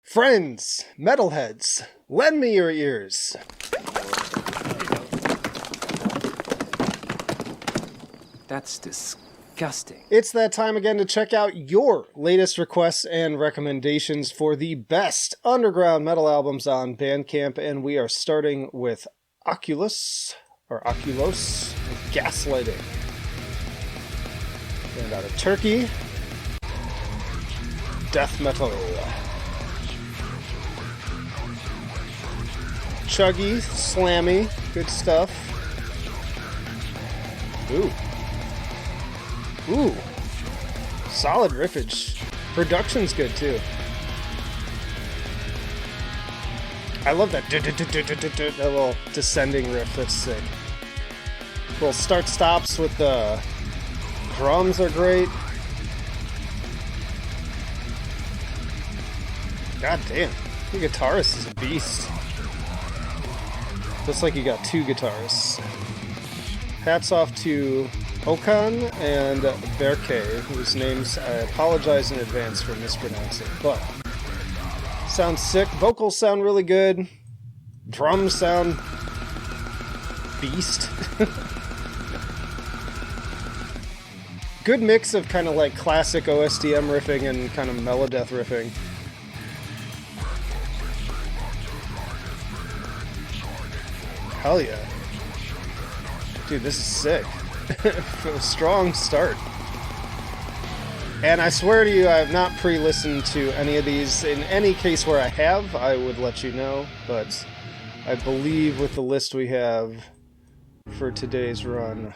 Friends, metalheads, lend me your ears. That's disgusting. It's that time again to check out your latest requests and recommendations for the best underground metal albums on Bandcamp, and we are starting with Oculos, with Gaslighting. And out of Turkey, death metal. Chuggy, slammy, good stuff. Ooh. Solid riffage. Production's good too. I love that little descending riff, that's sick. Little start-stops with the drums are great. God damn, the guitarist is a beast. Looks like you got two guitarists. Hats off to Okan and Berke, whose names I apologize in advance for mispronouncing, but sounds sick. Vocals sound really good. Drums sound beast. Good mix of kind of like classic OSDM riffing and kind of melodeath riffing. Hell yeah. Dude, this is sick. Strong start. And I swear to you, I have not pre-listened to any of these. In any case where I have, I would let you know. But I believe with the list we have for today's run,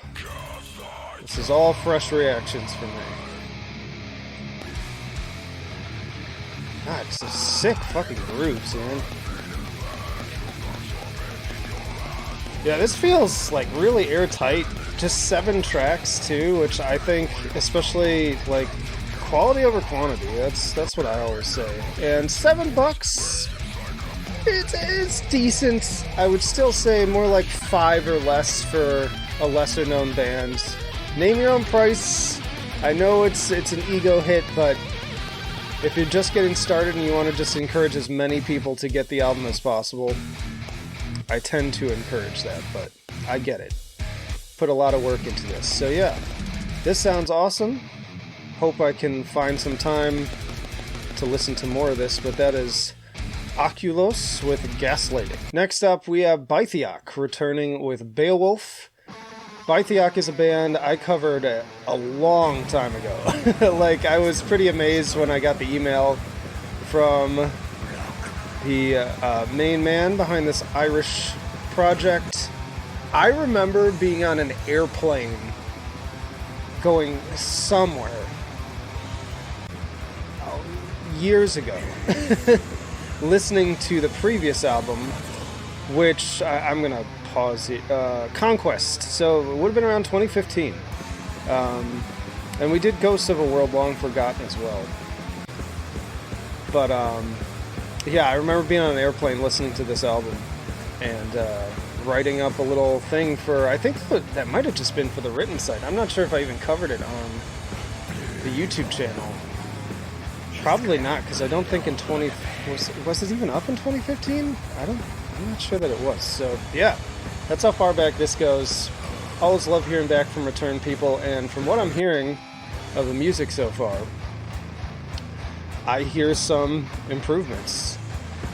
this is all fresh reactions for me. God, it's some sick fucking grooves, man. Yeah, this feels like really airtight. Just 7 tracks too, which I think, especially like quality over quantity. That's what I always say. And $7, it's decent. I would still say more like 5 or less for a lesser known band. Name your own price. I know it's an ego hit, but if you're just getting started and you want to just encourage as many people to get the album as possible, I tend to encourage that, but I get it. Put a lot of work into this. So yeah, this sounds awesome. Hope I can find some time to listen to more of this, but that is Oculos with Gaslighting. Next up, we have Beithíoch returning with Beowolf. Beithíoch is a band I covered a long time ago. Like, I was pretty amazed when I got the email from the main man behind this Irish project. I remember being on an airplane going somewhere years ago, listening to the previous album, which I'm going to pause it, Conquest. So it would have been around 2015. And we did Ghosts of a World Long Forgotten as well. But yeah, I remember being on an airplane listening to this album and writing up a little thing for, I think that might have just been for the written site. I'm not sure if I even covered it on the YouTube channel. Probably not, because I don't think was it even up in 2015? I'm not sure that it was. So yeah, that's how far back this goes. Always love hearing back from return people, and from what I'm hearing of the music so far, I hear some improvements.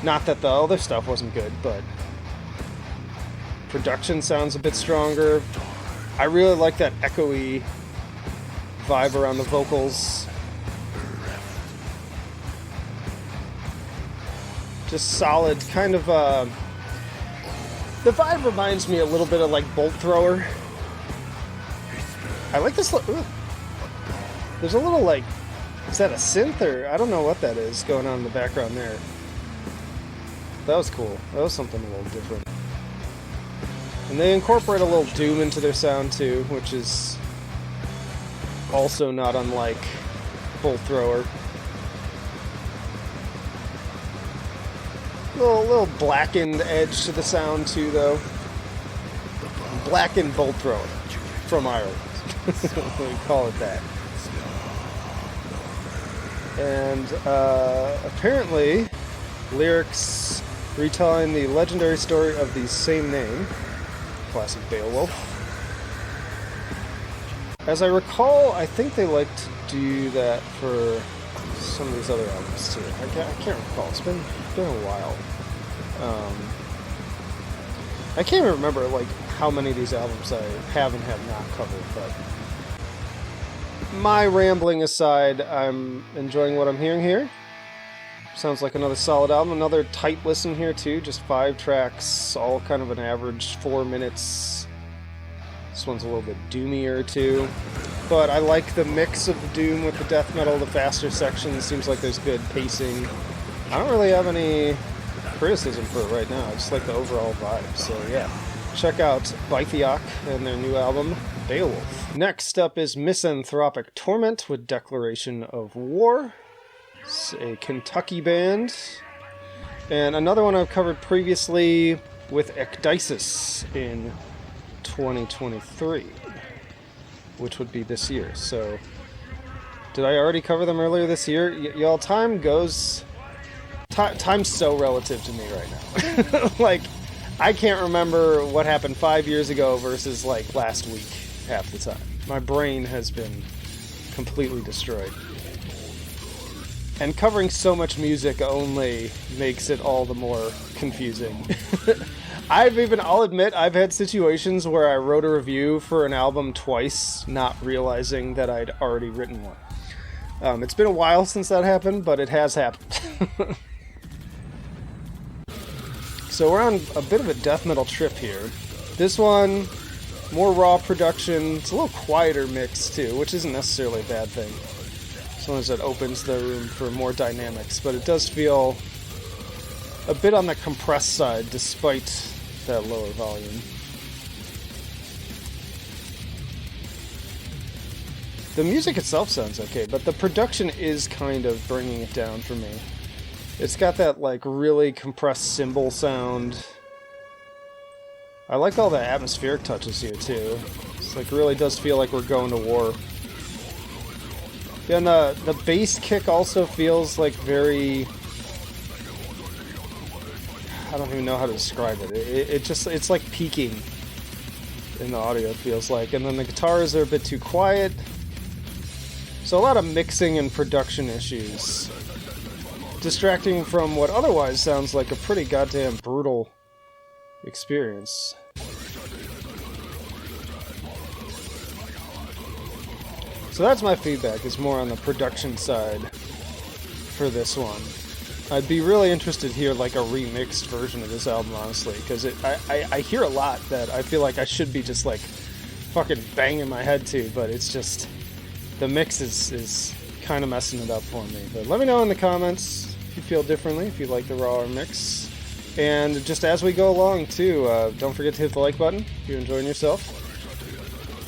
Not that the other stuff wasn't good, but production sounds a bit stronger. I really like that echoey vibe around the vocals. Just solid, kind of, the vibe reminds me a little bit of like Bolt Thrower. I like this, ooh. There's a little like, is that a synth or, I don't know what that is going on in the background there. That was cool. That was something a little different. And they incorporate a little doom into their sound too, which is also not unlike Bolt Thrower. Little blackened edge to the sound too, though. Blackened Bolt Thrower from Ireland. We call it that. And apparently Lyrics retelling the legendary story of the same name, classic Beowolf. As I recall, I think they like to do that for some of these other albums too. I can't recall. It's been a while. I can't even remember like how many of these albums I have and have not covered, but my rambling aside, I'm enjoying what I'm hearing here. Sounds like another solid album, another tight listen here too, just 5 tracks, all kind of an average 4 minutes. This one's a little bit doomier too, but I like the mix of the doom with the death metal, the faster sections. Seems like there's good pacing. I don't really have any criticism for it right now. I just like the overall vibe. So yeah, check out Beithíoch and their new album, Beowolf. Next up is Misanthropic Torment with Declaration of War. It's a Kentucky band. And another one I've covered previously with Ecdysis in 2023, which would be this year. So, did I already cover them earlier this year? Y'all, time goes... Time's so relative to me right now. Like, I can't remember what happened 5 years ago versus, like, last week half the time. My brain has been completely destroyed. And covering so much music only makes it all the more confusing. I'll admit, I've had situations where I wrote a review for an album twice, not realizing that I'd already written one. It's been a while since that happened, but it has happened. So we're on a bit of a death metal trip here. This one, more raw production. It's a little quieter mix too, which isn't necessarily a bad thing. Sometimes that opens the room for more dynamics, but it does feel a bit on the compressed side despite that lower volume. The music itself sounds okay, but the production is kind of bringing it down for me. It's got that like really compressed cymbal sound. I like all the atmospheric touches here too. It's like really does feel like we're going to war. Yeah, and the bass kick also feels like very... I don't even know how to describe it. It's like peaking in the audio, it feels like. And then the guitars are a bit too quiet. So a lot of mixing and production issues. Distracting from what otherwise sounds like a pretty goddamn brutal experience. So that's my feedback, is more on the production side for this one. I'd be really interested to hear like a remixed version of this album, honestly, because I hear a lot that I feel like I should be just like fucking banging my head to, but it's just the mix is kind of messing it up for me. But let me know in the comments if you feel differently, if you like the raw mix. And just as we go along too, don't forget to hit the like button if you're enjoying yourself.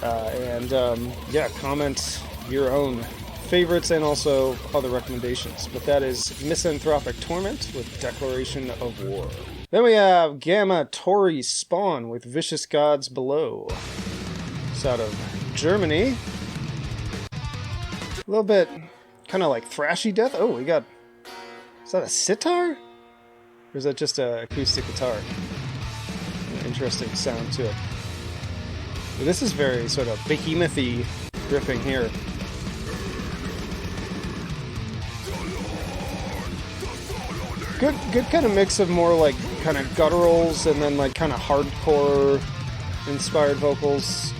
Yeah, comment your own favorites and also other recommendations. But that is Misanthropic Torment with Declaration of War. Then we have Gamma Tory Spawn with Vicious Gods Below. It's out of Germany. A little bit kind of like thrashy death. Oh, we got... Is that a sitar? Or is that just an acoustic guitar? An interesting sound to it. But this is very sort of behemoth-y riffing here. Good kind of mix of more like kind of gutturals and then like kind of hardcore inspired vocals.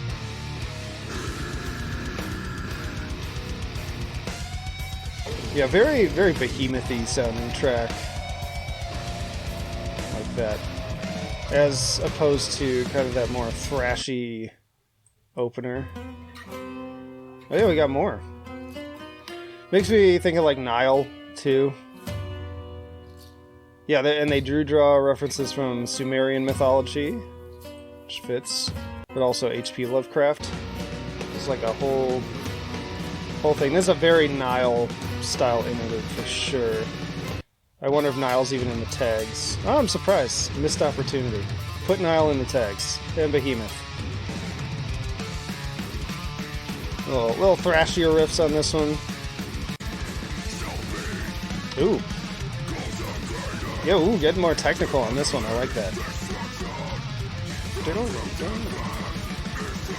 Yeah, very, very behemoth-y sounding track. Like that. As opposed to kind of that more thrashy opener. Oh yeah, we got more. Makes me think of like Nile, too. Yeah, and they draw references from Sumerian mythology, which fits, but also H.P. Lovecraft. It's like a whole thing. This is a very Nile-style interlude for sure. I wonder if Nile's even in the tags. Oh, I'm surprised. Missed opportunity. Put Nile in the tags. And Behemoth. Little thrashier riffs on this one. Ooh. Yeah, ooh, getting more technical on this one. I like that.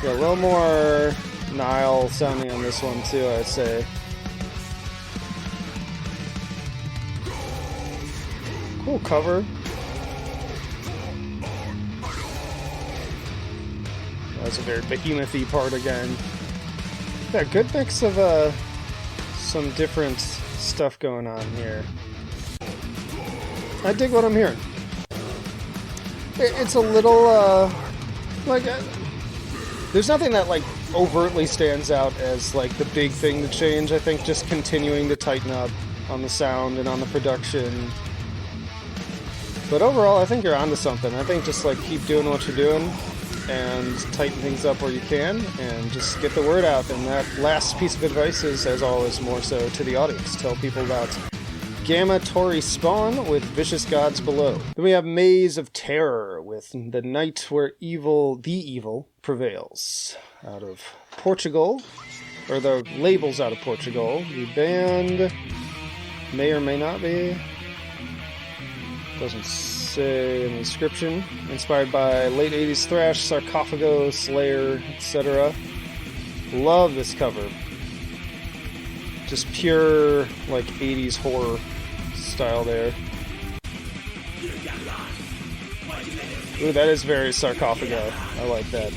Yeah, a little more Nile sounding on this one too, I'd say. Cool cover. That's a very behemoth-y part again. Yeah, good mix of some different stuff going on here. I dig what I'm hearing. It's a little like there's nothing that like overtly stands out as like the big thing to change. I think just continuing to tighten up on the sound and on the production. But overall, I think you're onto something. I think just like keep doing what you're doing and tighten things up where you can and just get the word out. And that last piece of advice is, as always, more so to the audience. Tell people about Gamma Tory Spawn with Vicious Gods Below. Then we have Maze of Terror with The Night Where the Evil Prevails. Out of Portugal, or the label's out of Portugal. The band may or may not be. Doesn't say in the description. Inspired by late 80s thrash, Sarcophago, Slayer, etc. Love this cover. Just pure, like, 80s horror style there. Ooh, that is very Sarcophago. I like that.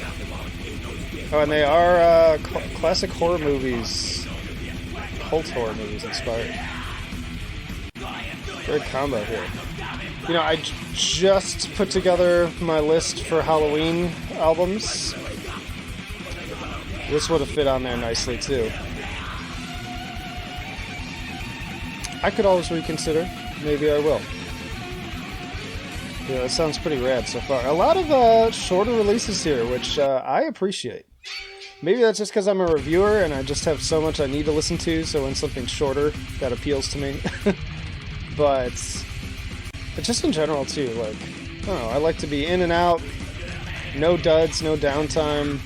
Oh, and they are classic horror movies. Cult horror movies inspired. Great combo here. You know, I just put together my list for Halloween albums. This would have fit on there nicely, too. I could always reconsider. Maybe I will. Yeah, that sounds pretty rad so far. A lot of shorter releases here, which I appreciate. Maybe that's just because I'm a reviewer and I just have so much I need to listen to, so when something's shorter, that appeals to me. But just in general, too, like, I don't know, I like to be in and out, no duds, no downtime,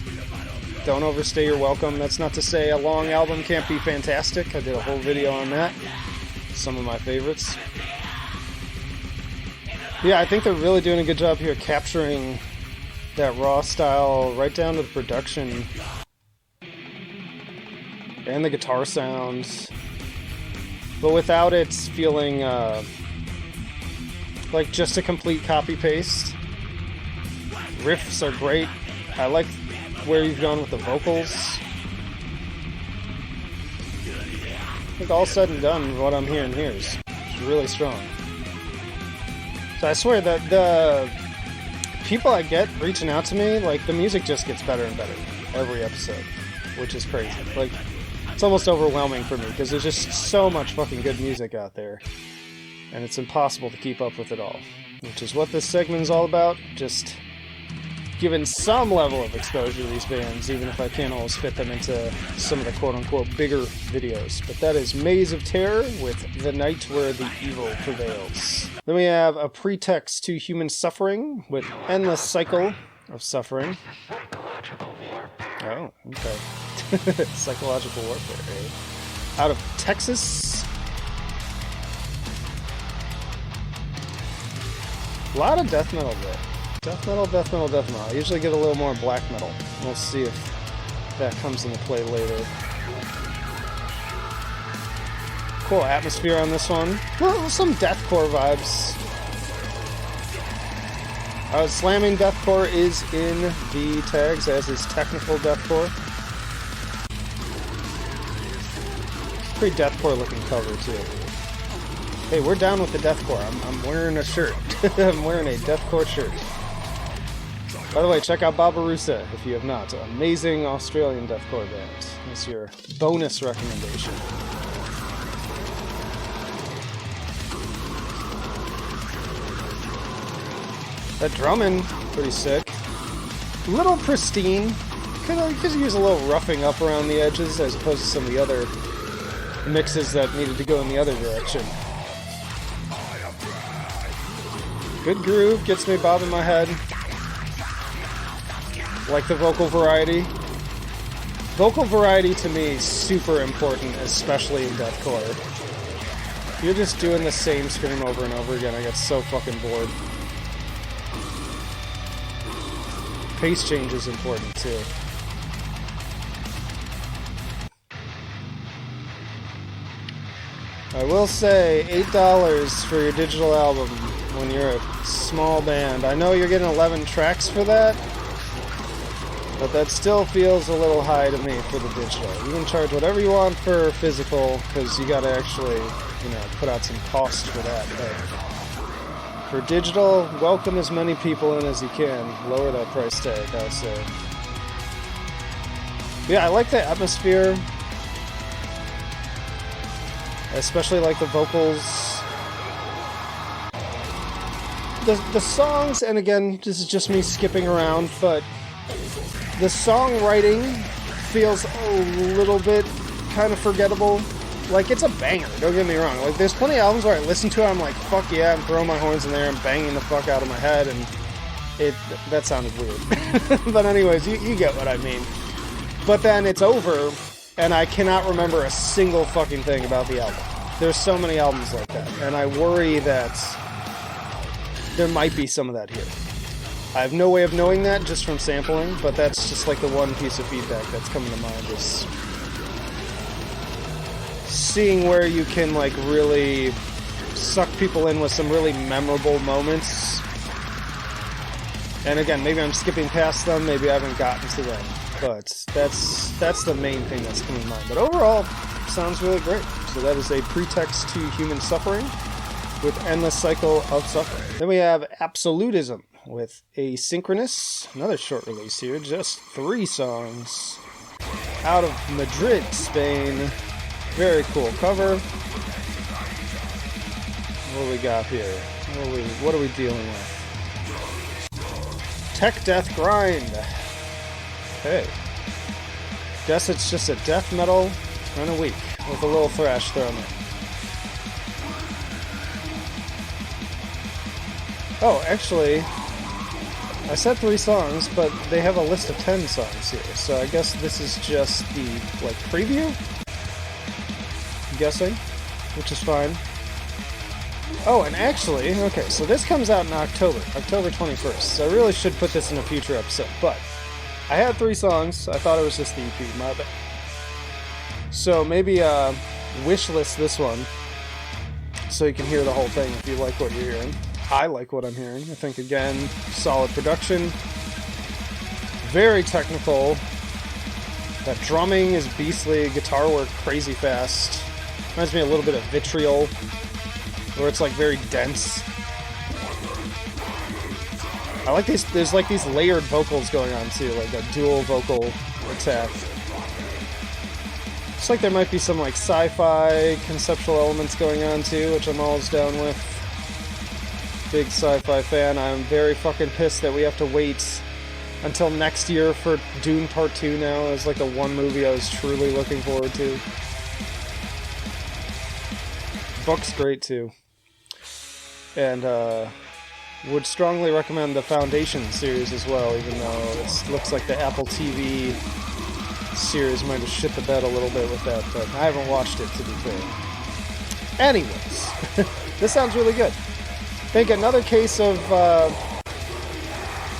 don't overstay your welcome. That's not to say a long album can't be fantastic. I did a whole video on that. Some of my favorites. Yeah, I think they're really doing a good job here capturing that raw style right down to the production and the guitar sounds, but without it feeling like just a complete copy-paste. Riffs are great. I like where you've gone with the vocals. I think all said and done, what I'm hearing here is really strong. So I swear that the people I get reaching out to me, like, the music just gets better and better every episode, which is crazy. Like, it's almost overwhelming for me because there's just so much fucking good music out there, and it's impossible to keep up with it all, which is what this segment is all about. Just giving some level of exposure to these bands, even if I can't always fit them into some of the quote-unquote bigger videos. But that is Maze of Terror with The Night Where the Evil Prevails. Then we have A Pretext to Human Suffering with Endless Cycle of Suffering. Oh, okay. Psychological warfare, eh? Out of Texas. A lot of death metal there. Death metal, death metal, death metal. I usually get a little more black metal. We'll see if that comes into play later. Cool atmosphere on this one. Well, some deathcore vibes. Slamming deathcore is in the tags, as is technical deathcore. Pretty deathcore looking cover, too. Hey, we're down with the deathcore. I'm wearing a shirt. I'm wearing a deathcore shirt. By the way, check out Barbaroussa if you have not. Amazing Australian deathcore band. That's your bonus recommendation. That drumming, pretty sick. A little pristine. Could use a little roughing up around the edges as opposed to some of the other mixes that needed to go in the other direction. Good groove, gets me bobbing my head. Like the vocal variety. Vocal variety to me is super important, especially in deathcore. You're just doing the same scream over and over again. I get so fucking bored. Pace change is important too. I will say $8 for your digital album when you're a small band. I know you're getting 11 tracks for that, but that still feels a little high to me for the digital. You can charge whatever you want for physical, because you gotta actually, you know, put out some cost for that. But for digital, welcome as many people in as you can. Lower that price tag, I'll say. Yeah, I like the atmosphere. Especially like the vocals. The songs, and again, this is just me skipping around, but the songwriting feels a little bit kind of forgettable. Like, it's a banger, don't get me wrong. Like, there's plenty of albums where I listen to it, I'm like, fuck yeah, I'm throwing my horns in there, I'm banging the fuck out of my head, and that sounded weird. But anyways, you get what I mean. But then it's over, and I cannot remember a single fucking thing about the album. There's so many albums like that, and I worry that there might be some of that here. I have no way of knowing that just from sampling, but that's just like the one piece of feedback that's coming to mind, is seeing where you can like really suck people in with some really memorable moments. And again, maybe I'm skipping past them, maybe I haven't gotten to them, but that's the main thing that's coming to mind. But overall, sounds really great. So that is a Pretext to Human Suffering with Endless Cycle of Suffering. Then we have Absolutism with Asynchronous, another short release here, just 3 songs, out of Madrid, Spain. Very cool cover. What do we got here? What are we dealing with? Tech Death Grind. Okay. Guess it's just a death metal kind of week with a little thrash thrown in. Oh, actually, I said 3 songs, but they have a list of 10 songs here, so I guess this is just the, like, preview? I'm guessing, which is fine. Oh, and actually, okay, so this comes out in October 21st, so I really should put this in a future episode, but I had 3 songs, I thought it was just the EP, my bad. So maybe wishlist this one, so you can hear the whole thing if you like what you're hearing. I like what I'm hearing. I think, again, solid production. Very technical. That drumming is beastly. Guitar work crazy fast. Reminds me a little bit of Vitriol, where it's like very dense. I like these, there's like these layered vocals going on too, like a dual vocal attack. Looks like there might be some like sci-fi conceptual elements going on too, which I'm always down with. Big sci-fi fan. I'm very fucking pissed that we have to wait until next year for Dune Part 2 now. It's like the one movie I was truly looking forward to. Book's great too. And would strongly recommend the Foundation series as well, even though it looks like the Apple TV series might have shit the bed a little bit with that, but I haven't watched it, to be fair. Anyways, this sounds really good. I think another case of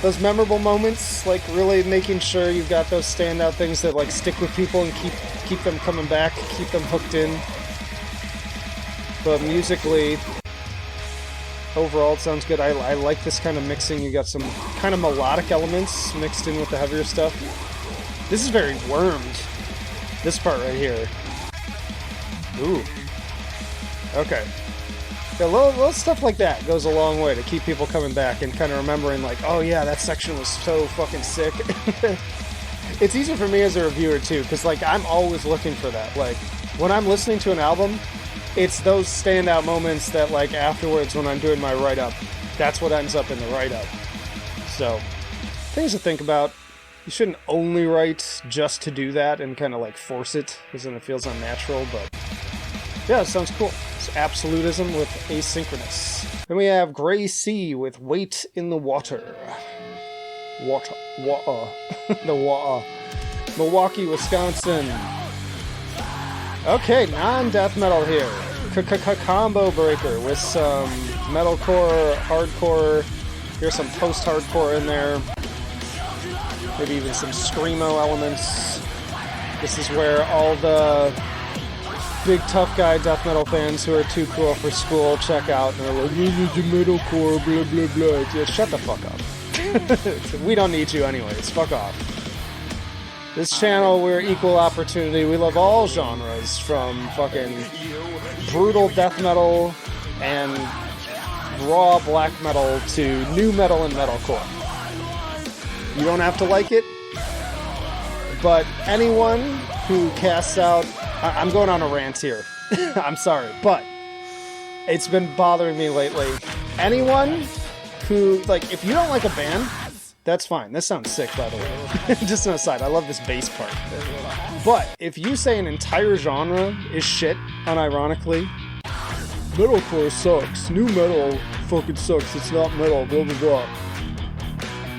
those memorable moments, like really making sure you've got those standout things that like stick with people and keep them coming back, keep them hooked in. But musically, overall, it sounds good. I like this kind of mixing. You got some kind of melodic elements mixed in with the heavier stuff. This is very wormed. This part right here. Ooh. Okay. Yeah, little stuff like that goes a long way to keep people coming back and kind of remembering, like, oh yeah, that section was so fucking sick. It's easier for me as a reviewer too, because like I'm always looking for that. Like when I'm listening to an album, it's those standout moments that like afterwards when I'm doing my write-up, that's what ends up in the write-up. So things to think about. You shouldn't only write just to do that and kind of like force it, because then it feels unnatural, but yeah, it sounds cool. It's Absolutism with Asynchronous. Then we have Gray Sea with Wait in the Water. Water. The water. Milwaukee, Wisconsin. Okay, non-death metal here. combo breaker with some metalcore, hardcore. Here's some post-hardcore in there. Maybe even some screamo elements. This is where all the big tough guy death metal fans who are too cool for school check out and they're like, this is metalcore, blah blah blah. Yeah, shut the fuck up. We don't need you anyways. Fuck off. This channel, we're equal opportunity. We love all genres, from fucking brutal death metal and raw black metal to new metal and metalcore. You don't have to like it, but anyone who casts out... I'm going on a rant here. I'm sorry, but it's been bothering me lately. Anyone who, like, if you don't like a band, that's fine. This sounds sick, by the way. Just an aside, I love this bass part. But if you say an entire genre is shit, unironically, metalcore sucks, new metal fucking sucks, it's not metal, blah blah blah.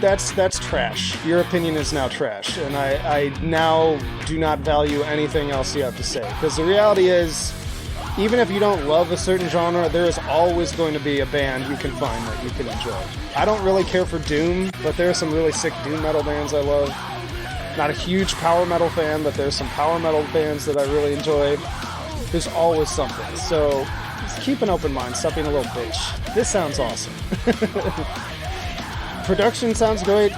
That's trash. Your opinion is now trash, and I now do not value anything else you have to say. Because the reality is, even if you don't love a certain genre, there is always going to be a band you can find that you can enjoy. I don't really care for Doom, but there are some really sick Doom metal bands I love. Not a huge power metal fan, but there's some power metal bands that I really enjoy. There's always something, so just keep an open mind, stop being a little bitch. This sounds awesome. Production sounds great.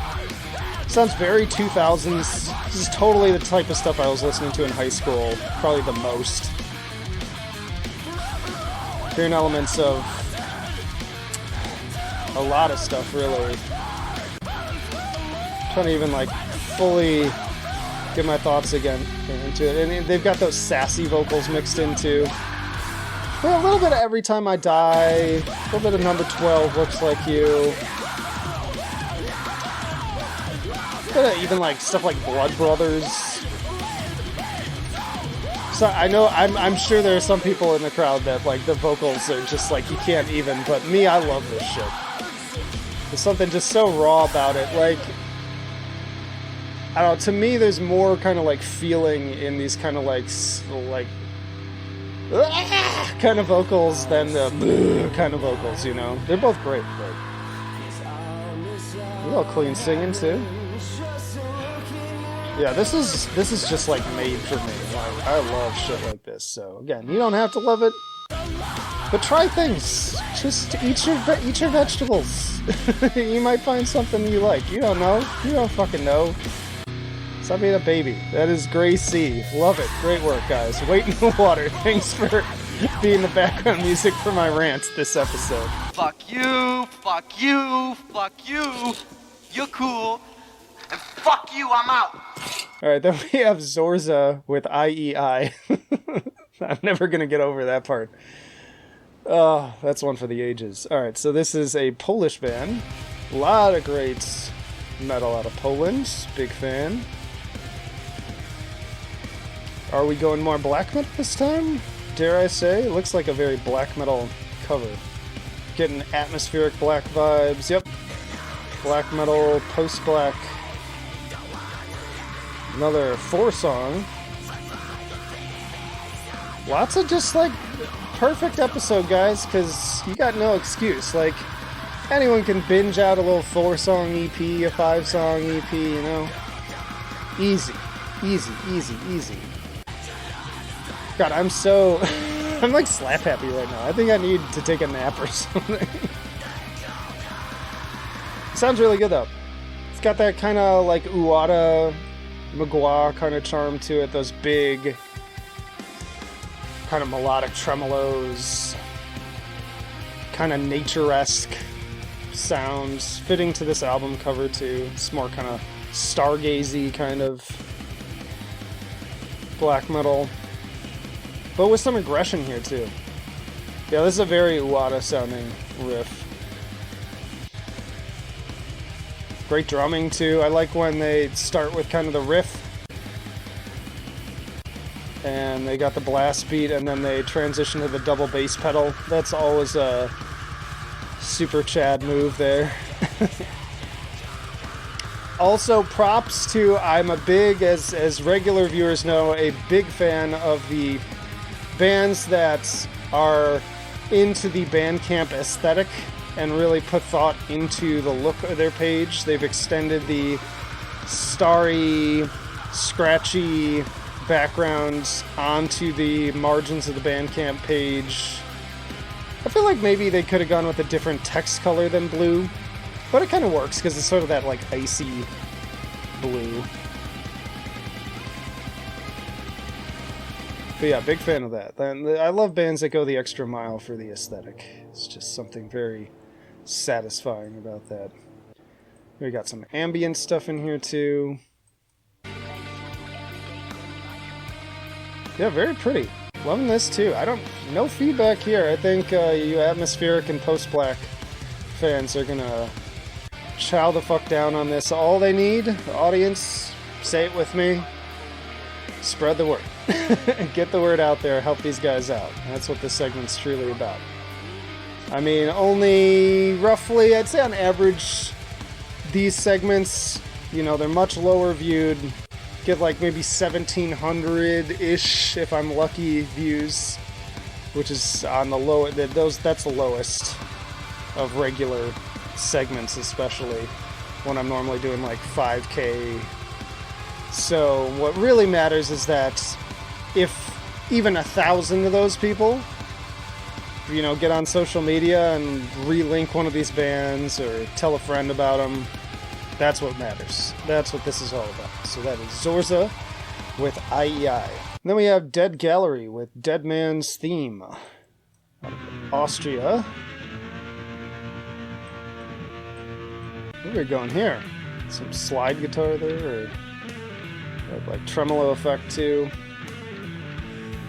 Sounds very 2000s. This is totally the type of stuff I was listening to in high school, probably the most. Hearing elements of a lot of stuff, really. Trying to even, like, fully get my thoughts again into it. And they've got those sassy vocals mixed into. Well, a little bit of Every Time I Die, a little bit of Number 12, Looks Like You. Even like stuff like Blood Brothers. So I know I'm sure there are some people in the crowd that like the vocals are just like you can't even, but me, I love this shit. There's something just so raw about it. Like, I don't know, to me there's more kind of like feeling in these kind of like kind of vocals than the kind of vocals, you know? They're both great, but a little clean singing too. Yeah, this is just like made for me. Like, I love shit like this. So again, you don't have to love it, but try things. Just eat your vegetables. You might find something you like. You don't know. You don't fucking know. Stop being a baby. That is Gray C. Love it. Great work, guys. Wait in the water. Thanks for being the background music for my rants this episode. Fuck you. Fuck you. Fuck you. You're cool. And fuck you, I'm out! Alright, then we have Zorza with IEI. I'm never gonna get over that part. Oh, that's one for the ages. Alright, so this is a Polish band. A lot of great metal out of Poland. Big fan. Are we going more black metal this time? Dare I say? It looks like a very black metal cover. Getting atmospheric black vibes. Yep. Black metal, post-black. Another 4-song. Lots of just, like, perfect episode, guys, because you got no excuse. Like, anyone can binge out a little 4-song EP, a 5-song EP, you know? Easy. Easy, easy, easy. God, I'm so... I'm, like, slap happy right now. I think I need to take a nap or something. Sounds really good, though. It's got that kind of, like, Uwada... Magua kind of charm to it, those big kind of melodic tremolos, kind of nature-esque sounds, fitting to this album cover too. It's more kind of stargazy kind of black metal, but with some aggression here too. Yeah, this is a very Uwada sounding riff. Great drumming too. I like when they start with kind of the riff and they got the blast beat and then they transition to the double bass pedal. That's always a super Chad move there. Also, props to, I'm a big, as regular viewers know, a big fan of the bands that are into the Bandcamp aesthetic and really put thought into the look of their page. They've extended the starry, scratchy backgrounds onto the margins of the Bandcamp page. I feel like maybe they could have gone with a different text color than blue, but it kind of works because it's sort of that like icy blue. But yeah, big fan of that. I love bands that go the extra mile for the aesthetic. It's just something very satisfying about that. We got some ambient stuff in here too. Yeah, very pretty. Loving this too. No feedback here. I think you atmospheric and post-black fans are gonna chow the fuck down on this. All they need, the audience, say it with me, spread the word. Get the word out there, help these guys out. That's what this segment's truly about. I mean, only roughly, I'd say on average, these segments, you know, they're much lower viewed. Get like maybe 1,700-ish, if I'm lucky, views, which is on the low. That's the lowest of regular segments, especially when I'm normally doing like 5K. So what really matters is that if even 1,000 of those people, you know, get on social media and relink one of these bands or tell a friend about them, that's what matters. That's what this is all about. So that is Zorza with IEI. And then we have Dead Gallery with Dead Man's Theme. Austria. Where are we going here? Some slide guitar there, or like tremolo effect too.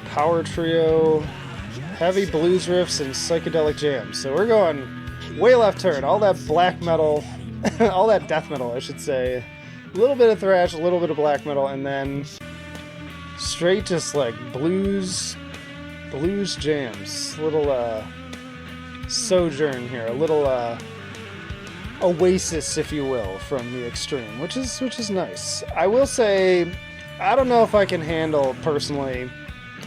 Power trio, heavy blues riffs, and psychedelic jams. So we're going way left turn. All that black metal, all that death metal, I should say. A little bit of thrash, a little bit of black metal, and then straight just like blues jams. A little sojourn here, a little oasis, if you will, from the extreme, which is nice. I will say, I don't know if I can handle personally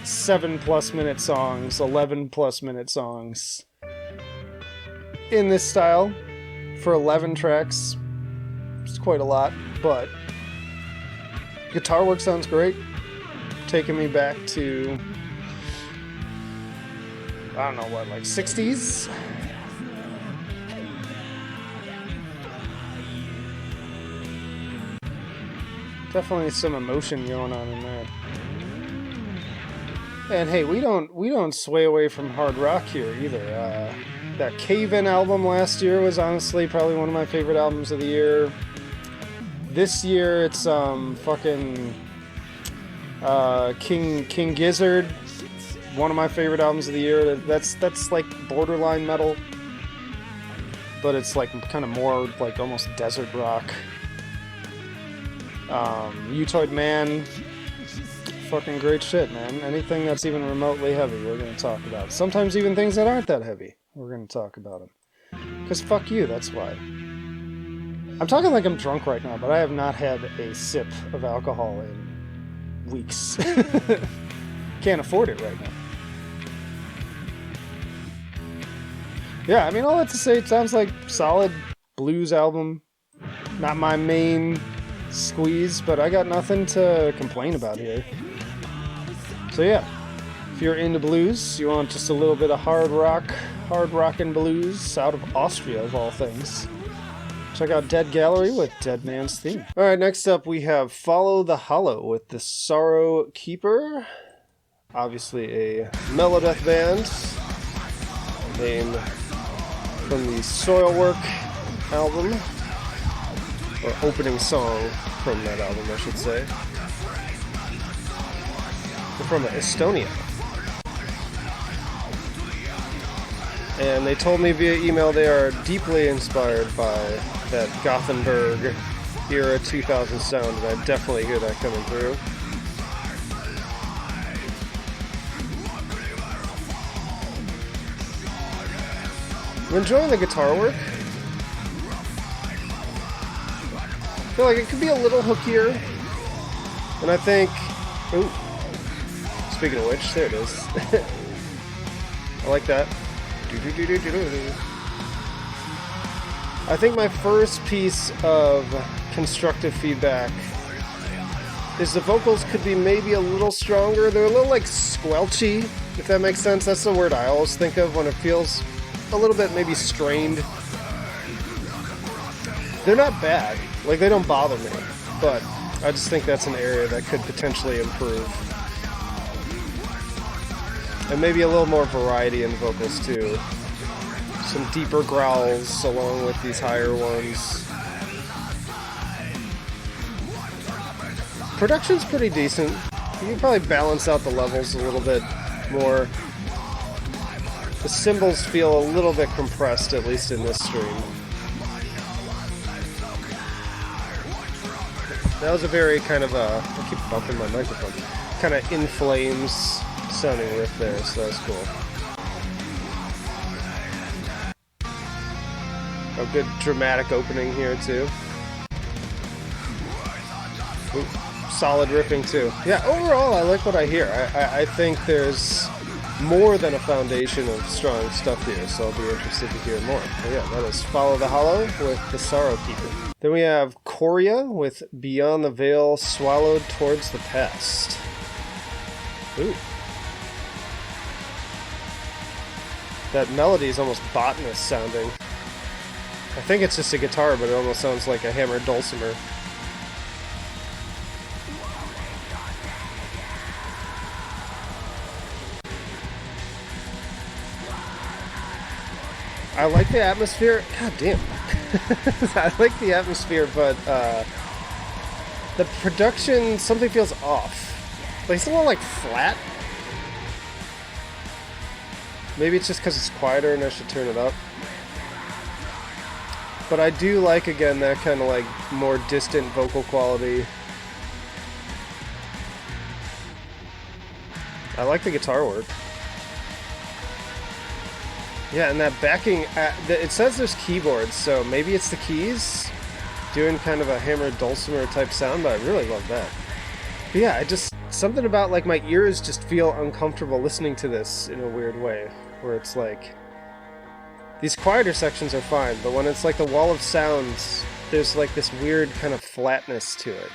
7+ minute songs, 11+ minute songs in this style for 11 tracks. It's quite a lot, but guitar work sounds great. Taking me back to, I don't know what, like 60s? Definitely some emotion going on in there. And hey, we don't sway away from hard rock here either. That Cave In album last year was honestly probably one of my favorite albums of the year. This year it's fucking King Gizzard, one of my favorite albums of the year. That's like borderline metal, but it's like kind of more like almost desert rock. Utoid Man, fucking great shit, man. Anything that's even remotely heavy, we're gonna talk about. Sometimes even things that aren't that heavy, we're gonna talk about them. Cause fuck you, that's why. I'm talking like I'm drunk right now, but I have not had a sip of alcohol in weeks. Can't afford it right now. Yeah, I mean, all that to say, it sounds like solid blues album. Not my main squeeze, but I got nothing to complain about here. So yeah, if you're into blues, you want just a little bit of hard rockin' blues out of Austria of all things, check out Dead Gallery with Dead Man's Theme. Alright, next up we have Follow the Hollow with the Sorrow Keeper. Obviously a melodeath band named from the Soilwork album, or opening song from that album, I should say. They're from Estonia. And they told me via email they are deeply inspired by that Gothenburg era 2000 sound, and I definitely hear that coming through. I'm enjoying the guitar work. I feel like it could be a little hookier, and I think, ooh, speaking of which, there it is. I like that. I think my first piece of constructive feedback is the vocals could be maybe a little stronger. They're a little like squelchy, if that makes sense. That's the word I always think of when it feels a little bit maybe strained. They're not bad. Like, they don't bother me. But I just think that's an area that could potentially improve. And maybe a little more variety in vocals too. Some deeper growls along with these higher ones. Production's pretty decent. You can probably balance out the levels a little bit more. The cymbals feel a little bit compressed, at least in this stream. That was a very kind of a... I keep bumping my microphone. Kind of in flames sounding riff there, so that was cool. A good dramatic opening here, too. Ooh. Solid riffing too. Yeah, overall I like what I hear. I think there's more than a foundation of strong stuff here, so I'll be interested to hear more. But yeah, that is Follow the Hollow with The Sorrow Keeper. Then we have Choria with Beyond the Veil, Swallowed Towards the Past. Ooh. That melody is almost botanist sounding. I think it's just a guitar, but it almost sounds like a hammered dulcimer. I like the atmosphere. God damn. I like the atmosphere, but the production, something feels off. Like, it's a little, like, flat. Maybe it's just because it's quieter and I should turn it up. But I do like, again, that kind of, like, more distant vocal quality. I like the guitar work. Yeah, and that backing, it says there's keyboards, so maybe it's the keys doing kind of a hammered dulcimer type sound, but I really love that. But yeah, something about, like, my ears just feel uncomfortable listening to this in a weird way, where it's like, these quieter sections are fine, but when it's like the wall of sounds, there's like this weird kind of flatness to it.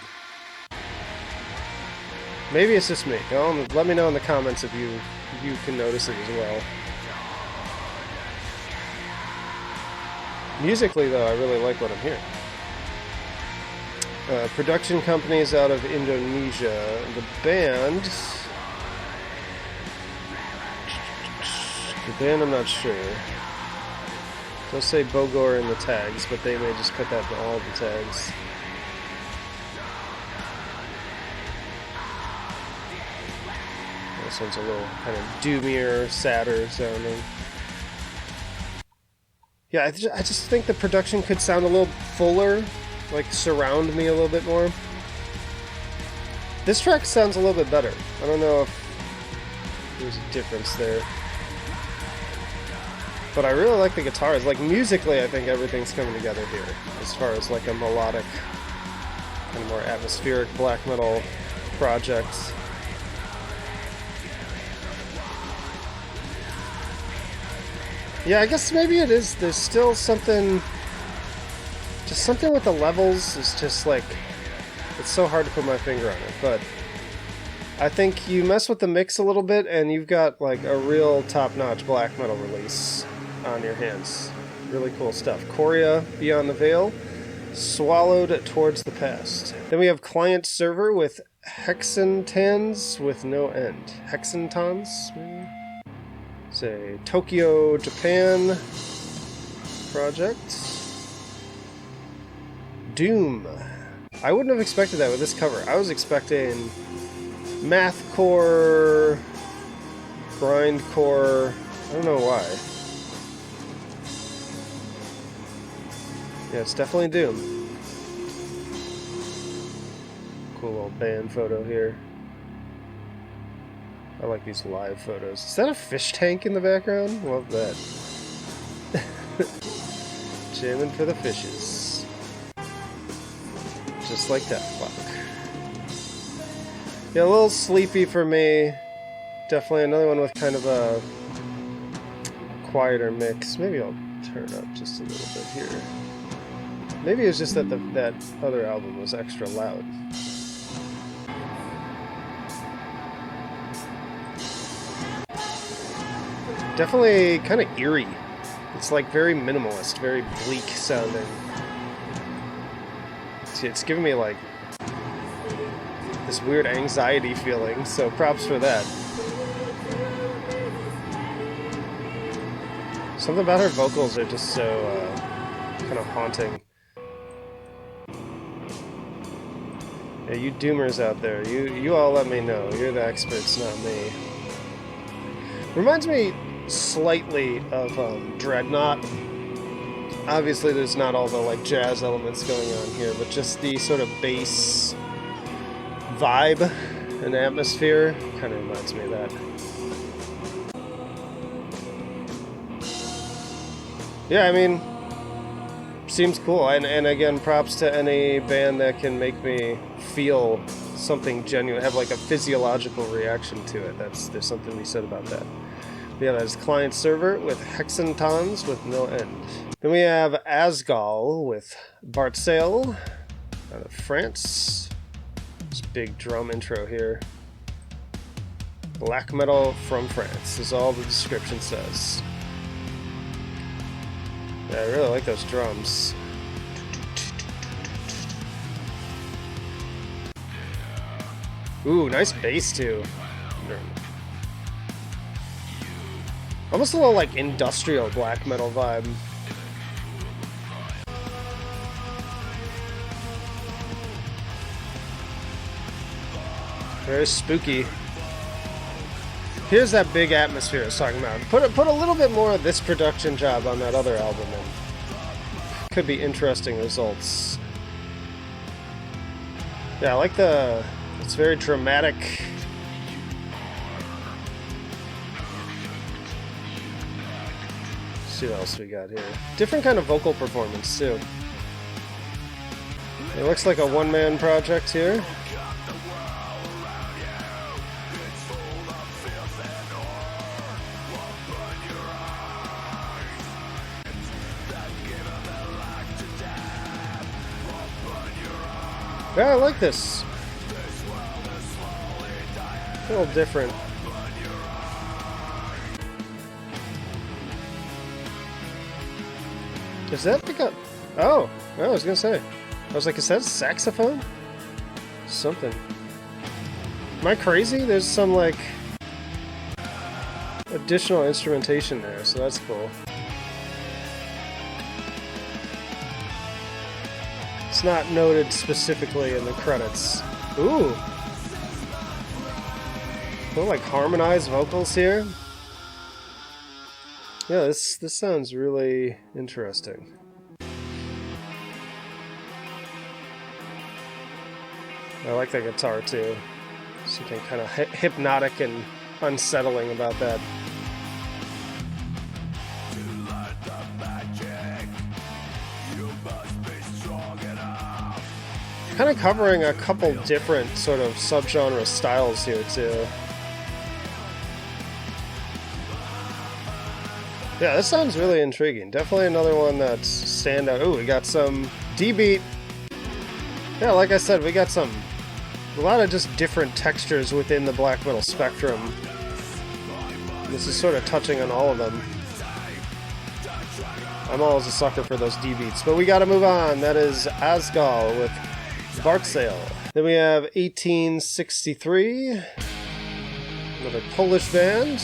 Maybe it's just me. Let me know in the comments if you can notice it as well. Musically, though, I really like what I'm hearing. Production companies out of Indonesia. The band, I'm not sure. They'll say Bogor in the tags, but they may just put that in all the tags. This one's a little kind of doomier, sadder sounding. Yeah, I just think the production could sound a little fuller, like surround me a little bit more. This track sounds a little bit better. I don't know if there's a difference there. But I really like the guitars. Like, musically, I think everything's coming together here, as far as like a melodic, kind of more atmospheric black metal project. Yeah, I guess maybe it is. There's still something... Just something with the levels is just like... It's so hard to put my finger on it, but... I think you mess with the mix a little bit and you've got like a real top-notch black metal release on your hands. Really cool stuff. Choria, Beyond the Veil, Swallowed Towards the Past. Then we have Client Server with Hexentans with No End. Hexentons, maybe? Say Tokyo, Japan project. Doom. I wouldn't have expected that with this cover. I was expecting mathcore, grindcore. I don't know why. Yeah, it's definitely Doom. Cool little band photo here. I like these live photos. Is that a fish tank in the background? Love that. Jamming for the fishes. Just like that. Fuck. Yeah, a little sleepy for me. Definitely another one with kind of a quieter mix. Maybe I'll turn up just a little bit here. Maybe it's just that that other album was extra loud. Definitely kind of eerie. It's like very minimalist, very bleak sounding. It's giving me like this weird anxiety feeling, so props for that. Something about her vocals are just so kind of haunting. Yeah, you doomers out there, you all let me know. You're the experts, not me. Reminds me slightly of Dreadnought. Obviously there's not all the like jazz elements going on here, but just the sort of bass vibe and atmosphere kind of reminds me of that. Yeah, I mean, seems cool, and again, props to any band that can make me feel something genuine, have like a physiological reaction to it. There's something to be said about that. Yeah, that's client server with hexentons with no end. Then we have Asgal with Bartsail out of France. This big drum intro here. Black metal from France is all the description says. Yeah, I really like those drums. Ooh, nice bass too. Almost a little like industrial black metal vibe. Very spooky. Here's that big atmosphere I was talking about. Put a little bit more of this production job on that other album, and could be interesting results. Yeah, I like it's very dramatic. Let's see what else we got here. Different kind of vocal performance too. It looks like a one-man project here. Yeah, I like this. A little different. Is that like a... Oh, I was gonna say. I was like, is that a saxophone? Something. Am I crazy? There's some like additional instrumentation there, so that's cool. It's not noted specifically in the credits. Ooh! Little like harmonized vocals here. Yeah, this sounds really interesting. I like that guitar too. Something kind of hypnotic and unsettling about that. Kind of covering a couple different sort of subgenre styles here too. Yeah, this sounds really intriguing. Definitely another one that's standout. Ooh, we got some D-beat. Yeah, like I said, we got a lot of just different textures within the black metal spectrum. This is sort of touching on all of them. I'm always a sucker for those D-beats, but we gotta move on. That is Asgal with Bartsail. Then we have 1863, another Polish band.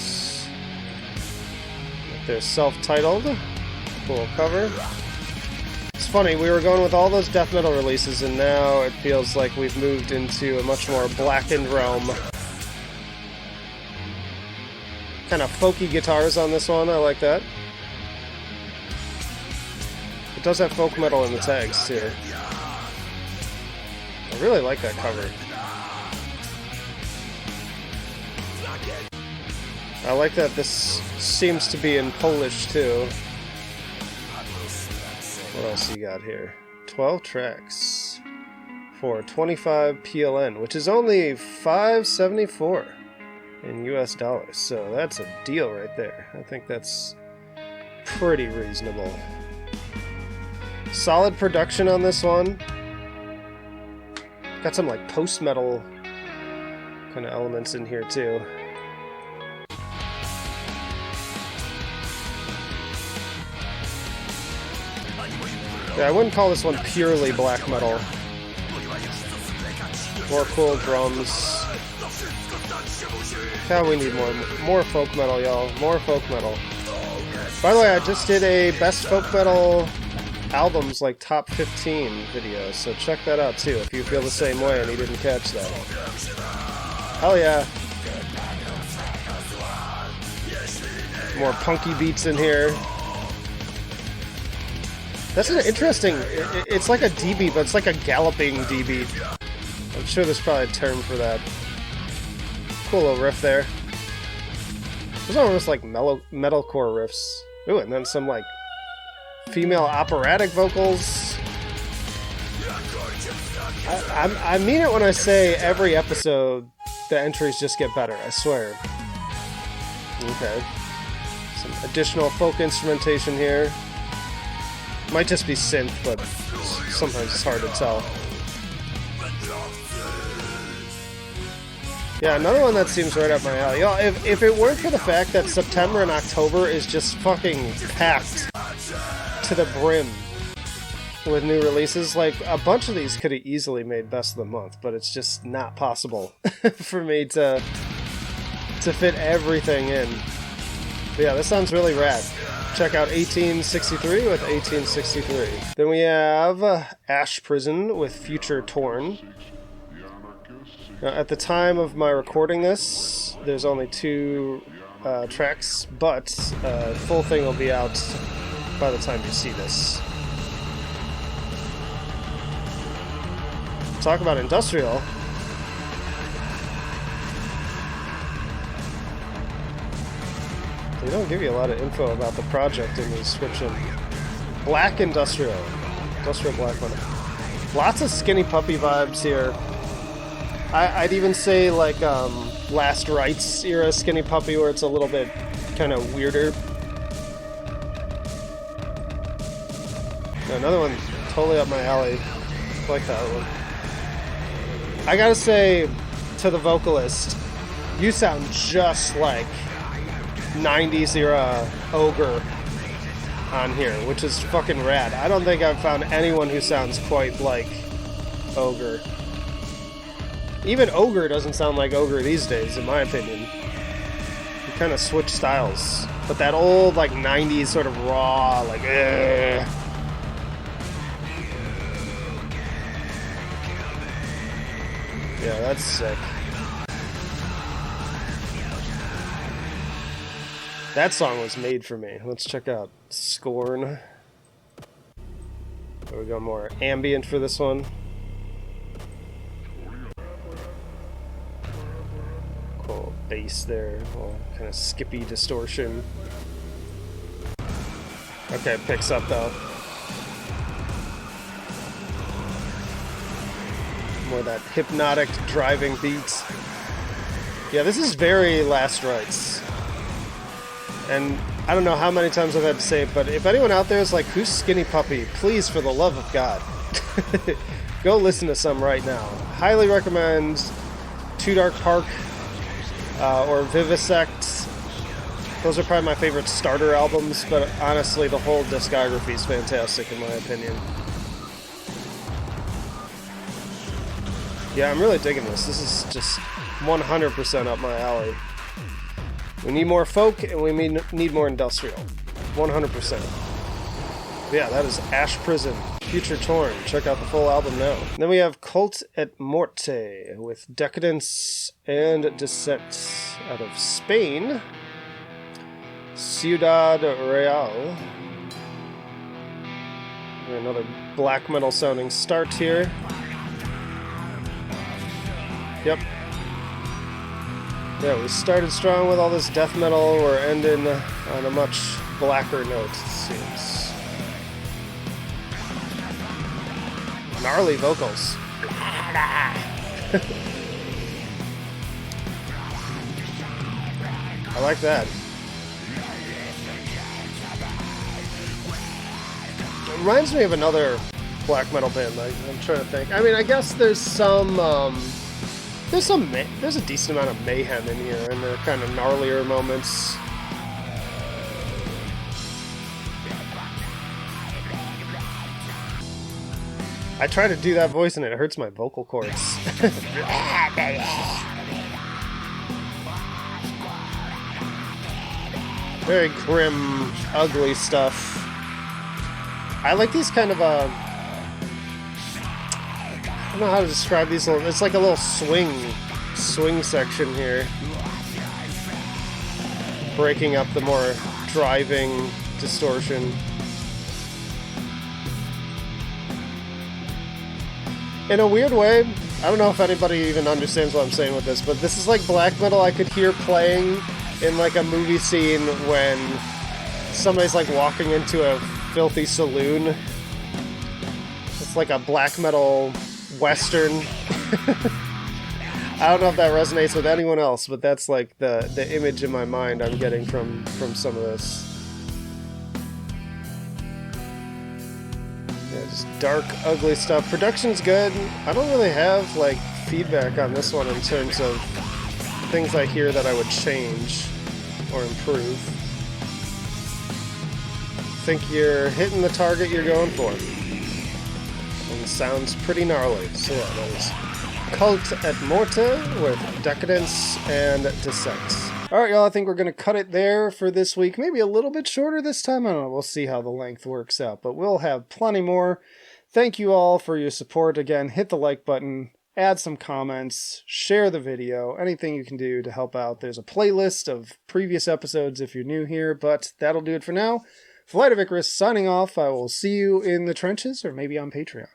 They're self-titled. Cool cover. It's funny, we were going with all those death metal releases, and now it feels like we've moved into a much more blackened realm. Kind of folky guitars on this one, I like that. It does have folk metal in the tags too. I really like that cover. I like that this seems to be in Polish too. What else you got here? 12 tracks for 25 PLN, which is only $5.74 in US dollars. So that's a deal right there. I think that's pretty reasonable. Solid production on this one. Got some like post-metal kind of elements in here too. Yeah, I wouldn't call this one purely black metal. More cool drums. God, we need more folk metal, y'all. More folk metal. By the way, I just did a best folk metal albums like top 15 video, so check that out too if you feel the same way and you didn't catch that. Hell yeah. More punky beats in here. That's an interesting, it's like a D beat, but it's like a galloping D beat. I'm sure there's probably a term for that. Cool little riff there. Those are almost like metalcore riffs. Ooh, and then some like female operatic vocals. I mean it when I say every episode the entries just get better, I swear. Okay. Some additional folk instrumentation here. Might just be synth, but sometimes it's hard to tell. Yeah, another one that seems right up my alley. Y'all, if it weren't for the fact that September and October is just fucking packed to the brim with new releases, like, a bunch of these could have easily made Best of the Month, but it's just not possible for me to fit everything in. But yeah, this sounds really rad. Check out 1863 with 1863. Then we have Ash Prison with Future Torn. Now, at the time of my recording this, there's only 2 tracks, but the full thing will be out by the time you see this. Talk about industrial. They don't give you a lot of info about the project in the description. Black industrial. Industrial black metal. Lots of Skinny Puppy vibes here. I'd even say like Last Rites era Skinny Puppy, where it's a little bit kind of weirder. Another one totally up my alley. I like that one. I gotta say to the vocalist, you sound just like 90s era Ogre on here, which is fucking rad. I don't think I've found anyone who sounds quite like Ogre. Even Ogre doesn't sound like Ogre these days, in my opinion. He kind of switched styles. But that old, like, 90s sort of raw, like, Yeah, that's sick. That song was made for me. Let's check out Scorn. There we go, more ambient for this one. Cool bass there, little kind of skippy distortion. Okay, it picks up though. More of that hypnotic driving beats. Yeah, this is very Last Rites. And I don't know how many times I've had to say it, but if anyone out there is like, who's Skinny Puppy? Please, for the love of God, go listen to some right now. Highly recommend Too Dark Park or Vivisect. Those are probably my favorite starter albums, but honestly, the whole discography is fantastic in my opinion. Yeah, I'm really digging this. This is just 100% up my alley. We need more folk, and we need more industrial. 100%. Yeah, that is Ash Prison, Future Torn. Check out the full album now. And then we have Cult et Morte with Decadence and Descent out of Spain. Ciudad Real. Another black metal sounding start here. Yep. Yeah, we started strong with all this death metal. We're ending on a much blacker note, it seems. Gnarly vocals. I like that. reminds me of another black metal band. Like, I'm trying to think. I mean, I guess there's some, there's a decent amount of mayhem in here, and the kind of gnarlier moments. I try to do that voice and it hurts my vocal cords. Very grim, ugly stuff. I like these kind of, I don't know how to describe these little, it's like a little swing section here. Breaking up the more driving distortion. In a weird way, I don't know if anybody even understands what I'm saying with this, but this is like black metal I could hear playing in like a movie scene when somebody's like walking into a filthy saloon. It's like a black metal western. I don't know if that resonates with anyone else, but that's like the image in my mind I'm getting from some of this. Yeah, just dark, ugly stuff. Production's good. I don't really have like feedback on this one in terms of things I hear that I would change or improve. I think you're hitting the target you're going for. And it sounds pretty gnarly. So yeah, that is Cult et Morte with Decadence and Dissect. Alright, y'all, I think we're going to cut it there for this week. Maybe a little bit shorter this time. I don't know. We'll see how the length works out. But we'll have plenty more. Thank you all for your support. Again, hit the like button, add some comments, share the video, anything you can do to help out. There's a playlist of previous episodes if you're new here, but that'll do it for now. Flight of Icarus signing off. I will see you in the trenches or maybe on Patreon.